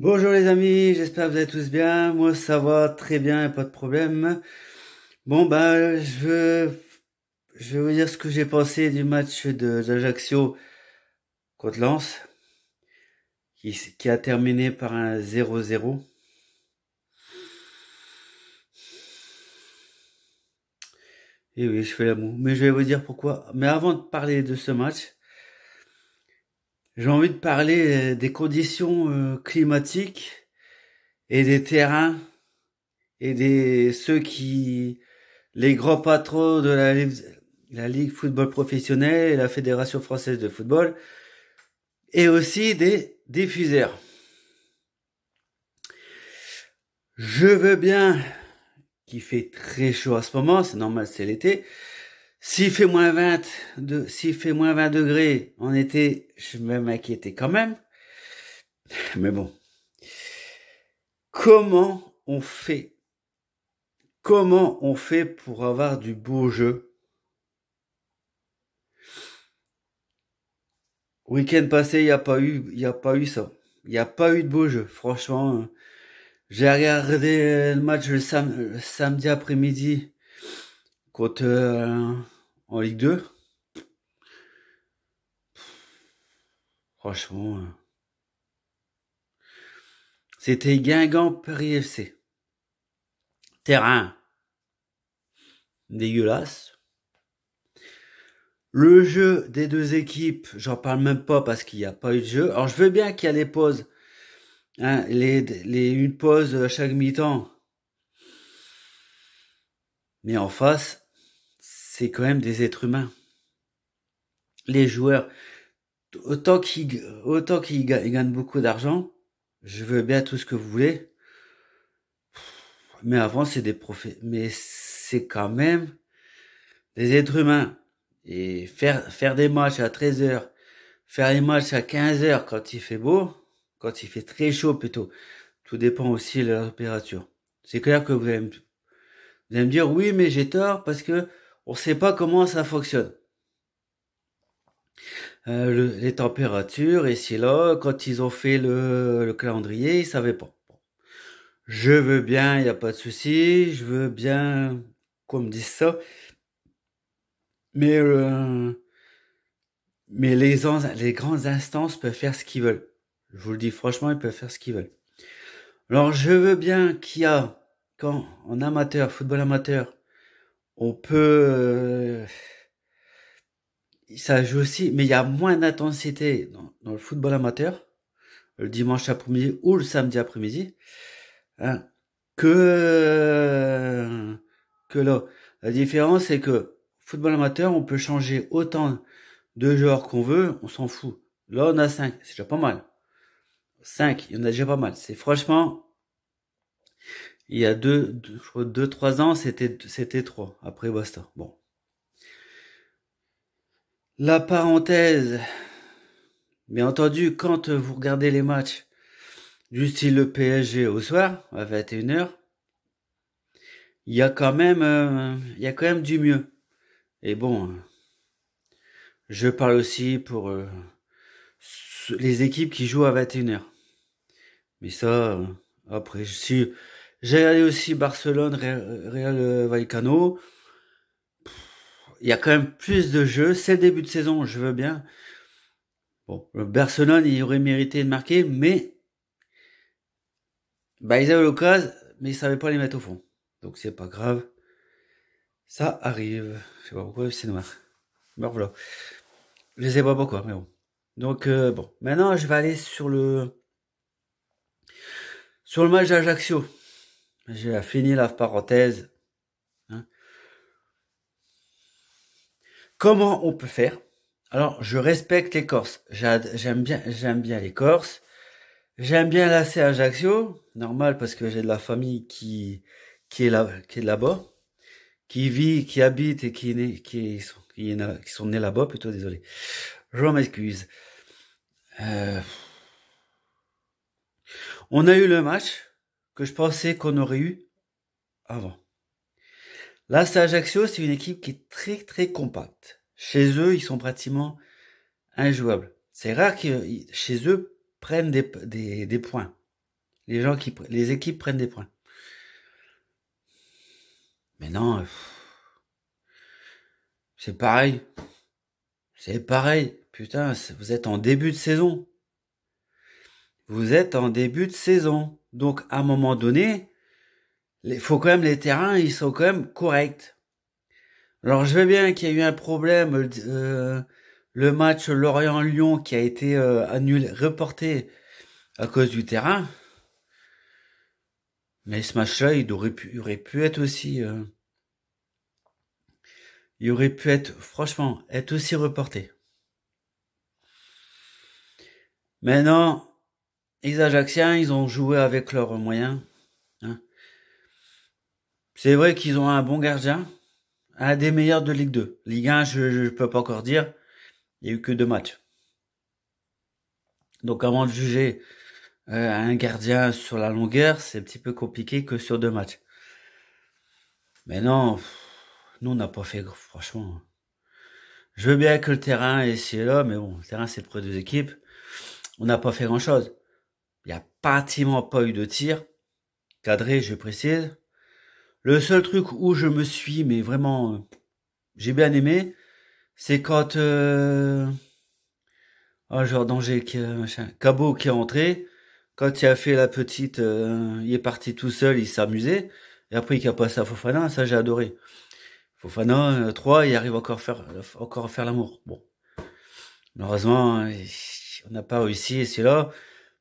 Bonjour les amis, j'espère que vous allez tous bien. Moi ça va très bien, pas de problème. Bon bah je vais vous dire ce que j'ai pensé du match d'Ajaccio contre Lens qui a terminé par un 0-0. Et oui, je fais l'amour. Mais je vais vous dire pourquoi. Mais avant de parler de ce match, j'ai envie de parler des conditions climatiques et des terrains et des ceux qui les grands patrons de la Ligue football professionnel et la Fédération française de football, et aussi des diffuseurs. Je veux bien qu'il fait très chaud à ce moment, c'est normal, c'est l'été. S'il fait moins 20 degrés en été, je vais m'inquiéter quand même. Mais bon, comment on fait comment on fait pour avoir du beau jeu? Week-end passé, il y a pas eu ça. Il n'y a pas eu de beau jeu. Franchement, j'ai regardé le match le samedi après-midi contre en Ligue 2. Franchement, c'était Guingamp-Paris FC. Terrain dégueulasse. Le jeu des deux équipes, j'en parle même pas parce qu'il n'y a pas eu de jeu. Alors je veux bien qu'il y a les pauses, hein, une pause à chaque mi-temps. Mais en face, c'est quand même des êtres humains. Les joueurs, autant qu'ils gagnent beaucoup d'argent, je veux bien tout ce que vous voulez. Mais avant, mais c'est quand même des êtres humains. Et faire des matchs à 13 heures, faire des matchs à 15 heures quand il fait beau, quand il fait très chaud plutôt. Tout dépend aussi de la température. C'est clair que vous allez me dire, oui, mais j'ai tort parce que on sait pas comment ça fonctionne. Les températures, et c'est là, quand ils ont fait le calendrier, ils savaient pas. Bon. Je veux bien, il n'y a pas de souci, je veux bien qu'on me dise ça, mais, les grandes instances peuvent faire ce qu'ils veulent. Je vous le dis franchement, ils peuvent faire ce qu'ils veulent. Alors je veux bien quand en amateur, football amateur, on peut, ça joue aussi, mais il y a moins d'intensité dans le football amateur, le dimanche après-midi ou le samedi après-midi, hein, que là. La différence, c'est que football amateur, on peut changer autant de joueurs qu'on veut, on s'en fout. Là, on a 5, c'est déjà pas mal. 5, il y en a déjà pas mal. C'est franchement, il y a je crois 2, 3 ans, c'était 3. Après, basta. Bon. La parenthèse, bien entendu, quand vous regardez les matchs du style le PSG au soir, à 21 heures, il y a quand même du mieux. Et bon, je parle aussi pour les équipes qui jouent à 21 heures. Mais ça, après, si j'ai regardé aussi Barcelone, Real Vallecano, il y a quand même plus de jeux. C'est le début de saison, je veux bien. Bon, le Barcelone, il aurait mérité de marquer, mais bah ils avaient l'occasion, mais ils savaient pas les mettre au fond. Donc c'est pas grave. Ça arrive. Je sais pas pourquoi c'est noir. Ben voilà. Je sais pas pourquoi, mais bon. Donc bon. Maintenant, je vais aller sur le match d'Ajaccio. J'ai fini la parenthèse. Hein. Comment on peut faire? Alors, je respecte les Corses. J'aime bien les Corses. J'aime bien l'AC Ajaccio. Normal parce que j'ai de la famille qui est là-bas, qui habite et qui sont nés là-bas, plutôt, désolé. Je m'excuse. Euh, on a eu le match que je pensais qu'on aurait eu avant. Là, c'est Ajaccio, c'est une équipe qui est très très compacte. Chez eux, ils sont pratiquement injouables. C'est rare que chez eux prennent des points. les équipes prennent des points. Mais non, c'est pareil. C'est pareil. Putain, vous êtes en début de saison. Vous êtes en début de saison. Donc, à un moment donné, faut quand même, les terrains, ils sont quand même corrects. Alors, je veux bien qu'il y a eu un problème, le match Lorient-Lyon qui a été annulé, reporté à cause du terrain. Mais ce match-là, il aurait pu être aussi, il aurait pu être, franchement, être aussi reporté. Mais non, les Ajacciens, ils ont joué avec leurs moyens. Hein. C'est vrai qu'ils ont un bon gardien, un des meilleurs de Ligue 2. Ligue 1, je peux pas encore dire. Il y a eu que 2 matchs. Donc avant de juger un gardien sur la longueur, c'est un petit peu compliqué que sur 2 matchs. Mais non, nous on n'a pas fait, franchement. Je veux bien que le terrain est là, mais bon, le terrain c'est pour 2 équipes. On n'a pas fait grand chose. Il n'y a pratiquement pas eu de tir. Cadré, je précise. Le seul truc où je me suis, mais vraiment, j'ai bien aimé, c'est quand, genre danger, Cabot qui est entré, quand il a fait la petite, il est parti tout seul, il s'amusait, et après il a passé à Fofana, ça j'ai adoré. Fofana, 3, il arrive encore à faire l'amour. Bon. Malheureusement, on n'a pas réussi, et c'est là.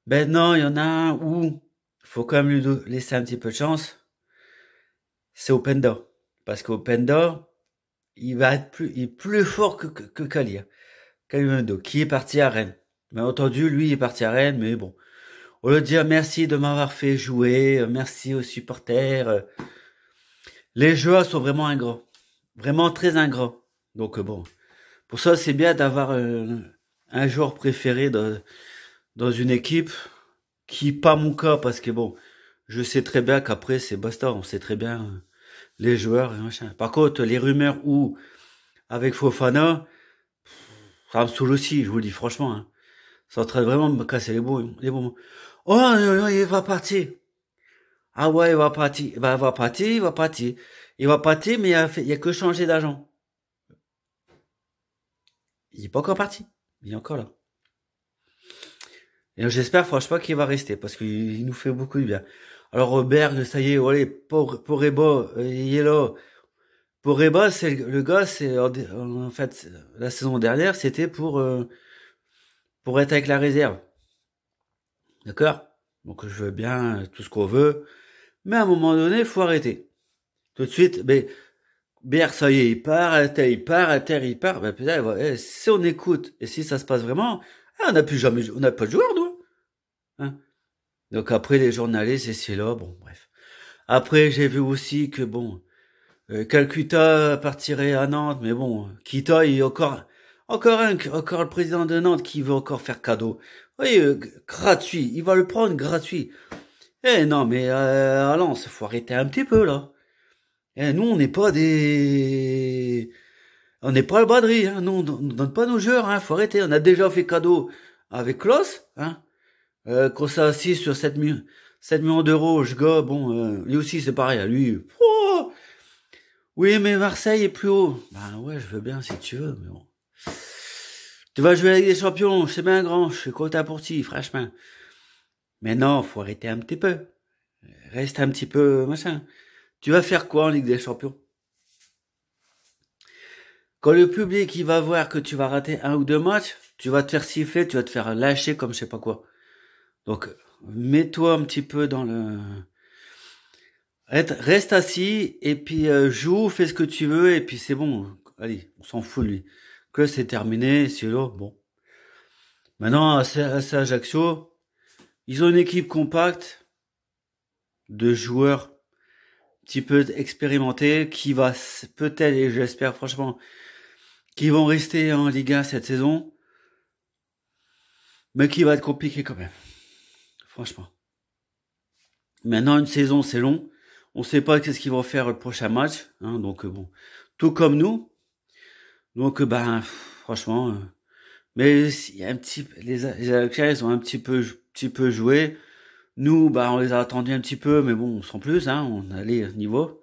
Ben non, il y en a un où, faut quand même lui laisser un petit peu de chance. C'est Openda. Parce qu'Openda, il est plus fort que Kalia. Kalimundo, qui est parti à Rennes. Bien entendu, lui, il est parti à Rennes, mais bon. Au lieu de dire merci de m'avoir fait jouer, merci aux supporters, les joueurs sont vraiment ingrats. Vraiment très ingrats. Donc bon. Pour ça, c'est bien d'avoir un joueur préféré dans une équipe qui, pas mon cas, parce que bon, je sais très bien qu'après, c'est basta, on sait très bien les joueurs et machin. Par contre, les rumeurs où, avec Fofana, ça me saoule aussi, je vous le dis franchement. Hein. Ça est en train de vraiment me casser les bons. Oh, non, il va partir. Ah ouais, il va partir. Bah, il va partir, il va partir. Il va partir, mais il y a que changer d'agent. Il est pas encore parti. Il est encore là. Et j'espère franchement qu'il va rester, parce qu'il nous fait beaucoup de bien. Alors, Robert, ça y est, allez, pour Reba, il est là. Pour Reba, c'est le gars, c'est en fait la saison dernière, c'était pour être avec la réserve. D'accord? Donc je veux bien tout ce qu'on veut, mais à un moment donné, il faut arrêter. Tout de suite, mais BR, ça y est, il part, Alter, il part, Alter, il part. Ben putain, si on écoute et si ça se passe vraiment, on n'a plus jamais, on n'a pas de joueur, nous. Hein. Donc après les journalistes, c'est là, bon, bref. Après, j'ai vu aussi que bon, Calcutta partirait à Nantes, mais bon, Kita, il y a encore le président de Nantes qui veut encore faire cadeau. Oui, gratuit, il va le prendre gratuit. Eh non, mais allons, faut arrêter un petit peu là. Eh, nous, on n'est pas le badri, hein. Nous, on donne pas nos joueurs, hein. Faut arrêter. On a déjà fait cadeau avec Klaus, hein. Qu'on s'est assis sur 7 millions d'euros, je gars, bon, lui aussi c'est pareil, à lui. Oh, oui, mais Marseille est plus haut. Ben ouais, je veux bien si tu veux, mais bon. Tu vas jouer avec des champions, c'est bien grand, je suis content pour ti, franchement. Mais non, faut arrêter un petit peu. Reste un petit peu, machin. Tu vas faire quoi en Ligue des Champions? Quand le public, il va voir que tu vas rater 1 ou 2 matchs, tu vas te faire siffler, tu vas te faire lâcher comme je sais pas quoi. Donc, mets-toi un petit peu dans le... Reste assis, et puis joue, fais ce que tu veux, et puis c'est bon. Allez, on s'en fout de lui. Que c'est terminé, c'est là, bon. Maintenant, c'est Ajaccio, ils ont une équipe compacte de joueurs un petit peu expérimentés qui va peut-être, et j'espère franchement, qui vont rester en Ligue 1 cette saison, mais qui va être compliqué quand même. Franchement. Maintenant, une saison, c'est long. On sait pas qu'est-ce qu'ils vont faire le prochain match, hein, donc bon. Tout comme nous. Donc, ben, franchement, mais il y a les Alcaraz ont un petit peu joué. Nous, bah, on les a attendus un petit peu, mais bon, sans plus, hein, on allait au niveau.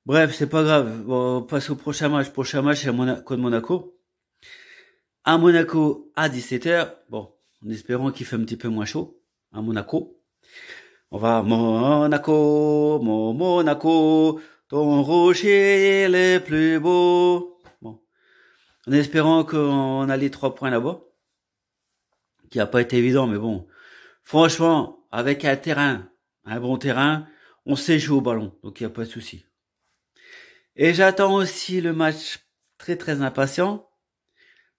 Bref, c'est pas grave. Bon, on passe au prochain match. Prochain match, c'est Monaco de Monaco. À Monaco, à 17h. Bon, en espérant qu'il fait un petit peu moins chaud. À Monaco. On va à Monaco, mon Monaco, ton rocher le plus beau. Bon, en espérant qu'on a les 3 points là-bas. Qui a pas été évident, mais bon. Franchement, avec un bon terrain, on sait jouer au ballon. Donc il n'y a pas de souci. Et j'attends aussi le match très très impatient,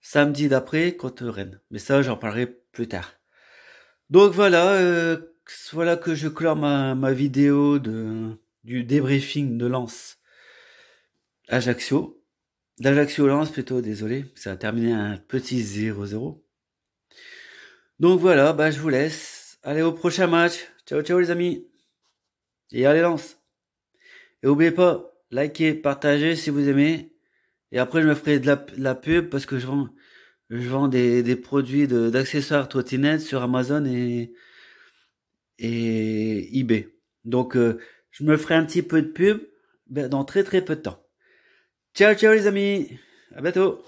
samedi d'après contre Rennes. Mais ça, j'en parlerai plus tard. Donc voilà, voilà que je clore ma vidéo du débriefing de Lens Ajaccio. D'Ajaccio Lens plutôt, désolé. Ça a terminé un petit 0-0. Donc voilà, bah je vous laisse. Allez au prochain match. Ciao ciao les amis. Et allez Lens. Et n'oubliez pas, likez, partagez si vous aimez. Et après je me ferai de la pub parce que je vends des produits d'accessoires trottinettes sur Amazon et eBay. Donc je me ferai un petit peu de pub dans très très peu de temps. Ciao ciao les amis. À bientôt.